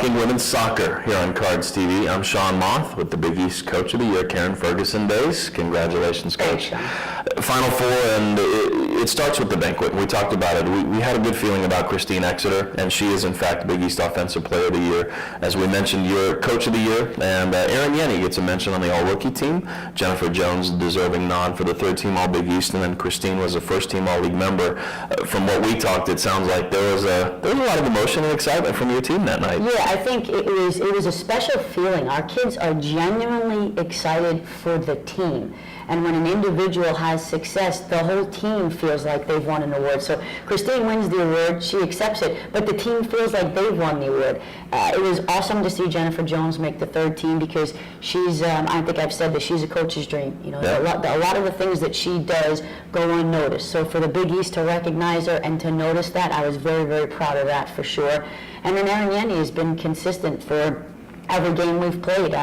talking women's soccer here on Cards TV. I'm Sean Moth with the Big East Coach of the Year, Karen Ferguson-dayes. Congratulations, Coach. Final Four, and it starts with the banquet. We talked about it. We had a good feeling about Christine Exeter, and she is, in fact, Big East Offensive Player of the Year. As we mentioned, you're Coach of the Year, and Erin Yenny gets a mention on the All-Rookie team. Jennifer Jones, deserving nod for the third-team All-Big East, and then Christine was a first-team All-League member. From what we talked, it sounds like there was a lot of emotion and excitement from your team that night. Yeah, I think it was a special feeling. Our kids are genuinely excited for the team. And when an individual has success, the whole team feels like they've won an award. So Christine wins the award, she accepts it, but the team feels like they've won the award. It was awesome to see Jennifer Jones make the third team because she's, I think I've said that she's a coach's dream. You know, yeah. a lot of the things that she does go unnoticed. So for the Big East to recognize her and to notice that, I was very, very proud of that for sure. And then Erin Yenny has been consistent for every game we've played.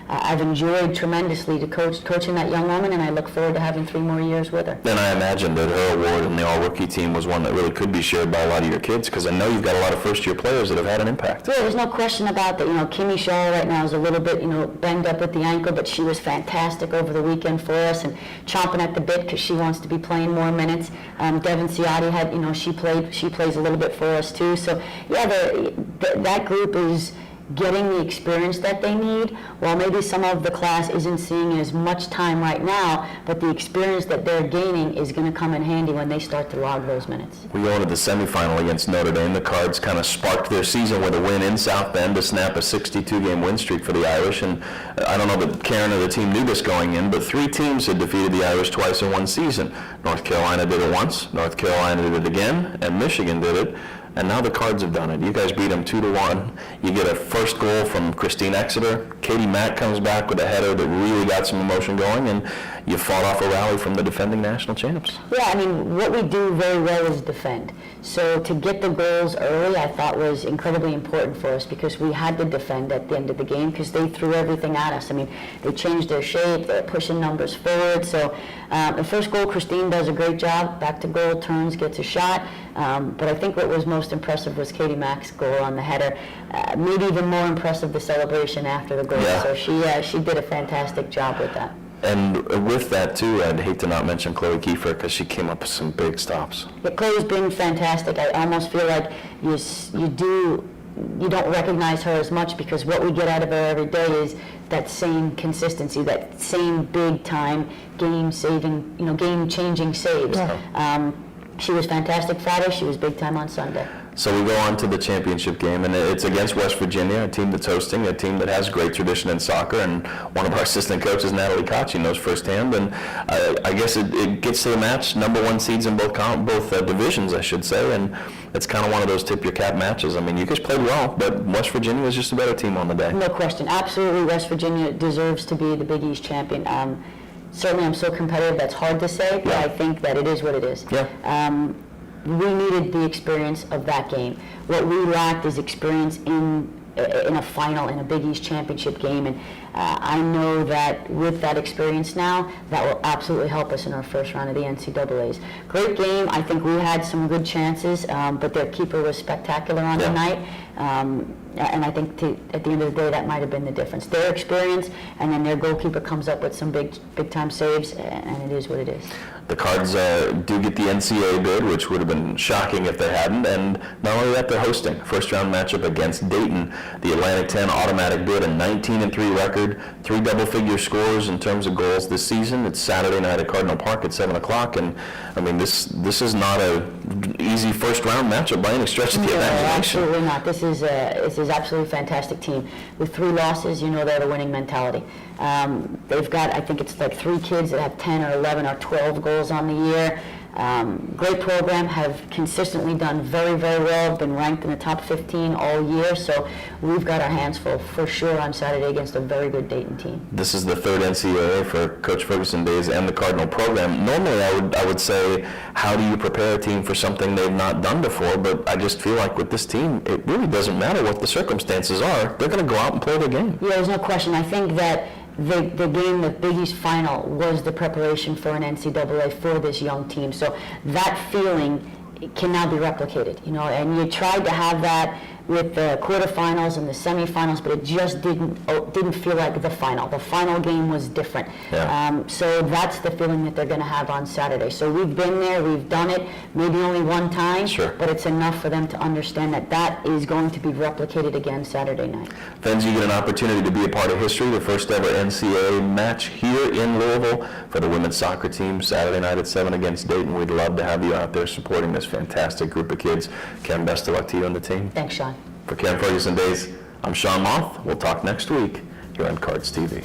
I've enjoyed tremendously to coaching that young woman, and I look forward to having 3 more years with her. And I imagine that her award in the All-Rookie team was one that really could be shared by a lot of your kids, because I know you've got a lot of first-year players that have had an impact. Yeah, there's no question about that. You know, Kimmy Shaw right now is a little bit, banged up with the ankle, but she was fantastic over the weekend for us and chomping at the bit because she wants to be playing more minutes. Devin Ciotti had, she plays a little bit for us too. So yeah, that group is getting the experience that they need, while maybe some of the class isn't seeing as much time right now, but the experience that they're gaining is going to come in handy when they start to log those minutes. We go into the semifinal against Notre Dame. The Cards kind of sparked their season with a win in South Bend to snap a 62-game win streak for the Irish, and I don't know that Karen or the team knew this going in, but 3 teams had defeated the Irish twice in one season. North Carolina did it once, North Carolina did it again, and Michigan did it. And now the Cards have done it. You guys beat them 2-1. You get a first goal from Christine Exeter. Katie Mack comes back with a header that really got some emotion going, and you fought off a rally from the defending national champs. Yeah, I mean, what we do very well is defend. So to get the goals early, I thought was incredibly important for us because we had to defend at the end of the game because they threw everything at us. I mean, they changed their shape, they're pushing numbers forward. So the first goal, Christine does a great job. Back to goal, turns, gets a shot. But I think what was most impressive was Katie Mack's goal on the header. Maybe even more impressive the celebration after the goal. Yeah. So she did a fantastic job with that. And with that too, I'd hate to not mention Chloe Kiefer because she came up with some big stops. Yeah, Chloe's been fantastic. I almost feel like you don't recognize her as much because what we get out of her every day is that same consistency, that same big time game-saving, game-changing saves. Yeah. She was fantastic Friday. She was big time on Sunday. So we go on to the championship game, and it's against West Virginia, a team that's hosting, a team that has great tradition in soccer, and one of our assistant coaches, Natalie Koch, knows firsthand. And I guess it gets to the match, number 1 seeds in both divisions, I should say, and it's kind of one of those tip-your-cap matches. I mean, you guys played well, but West Virginia was just a better team on the day. No question. Absolutely, West Virginia deserves to be the Big East champion. Certainly, I'm so competitive, that's hard to say, but yeah. I think that it is what it is. Yeah. We needed the experience of that game. What we lacked is experience in a final, in a Big East championship game, and I know that with that experience now, that will absolutely help us in our first round of the NCAAs. Great game. I think we had some good chances, but their keeper was spectacular on the night. And I think at the end of the day, that might have been the difference. Their experience, and then their goalkeeper comes up with some big-time saves, and it is what it is. The Cards do get the NCAA bid, which would have been shocking if they hadn't, and not only that, they're hosting first-round matchup against Dayton. The Atlantic 10 automatic bid, a 19-3 record, 3 double-figure scores in terms of goals this season. It's Saturday night at Cardinal Park at 7 o'clock, and I mean, this is not an easy first-round matchup by any stretch of the imagination. Absolutely not. This is absolutely fantastic team. With 3 losses, they have a winning mentality. They've got, I think it's like 3 kids that have 10 or 11 or 12 goals on the year. Great program, have consistently done very, very well, been ranked in the top 15 all year, so we've got our hands full for sure on Saturday against a very good Dayton team. This is the 3rd NCAA for Coach Ferguson-dayes and the Cardinal program. Normally I would say, how do you prepare a team for something they've not done before, but I just feel like with this team, it really doesn't matter what the circumstances are. They're going to go out and play their game. Yeah, there's no question. I think that the game, the Big East final, was the preparation for an NCAA for this young team. So that feeling can now be replicated, and you tried to have that with the quarterfinals and the semifinals, but it just didn't feel like the final. The final game was different. Yeah. So that's the feeling that they're going to have on Saturday. So we've been there, we've done it, maybe only one time, Sure. but it's enough for them to understand that that is going to be replicated again Saturday night. Friends, you get an opportunity to be a part of history, the first ever NCAA match here in Louisville for the women's soccer team Saturday night at 7 against Dayton. We'd love to have you out there supporting this fantastic group of kids. Karen, best of luck to you and the team. Thanks, Sean. For Karen Ferguson-Dayes, I'm Sean Moth. We'll talk next week here on Cards TV.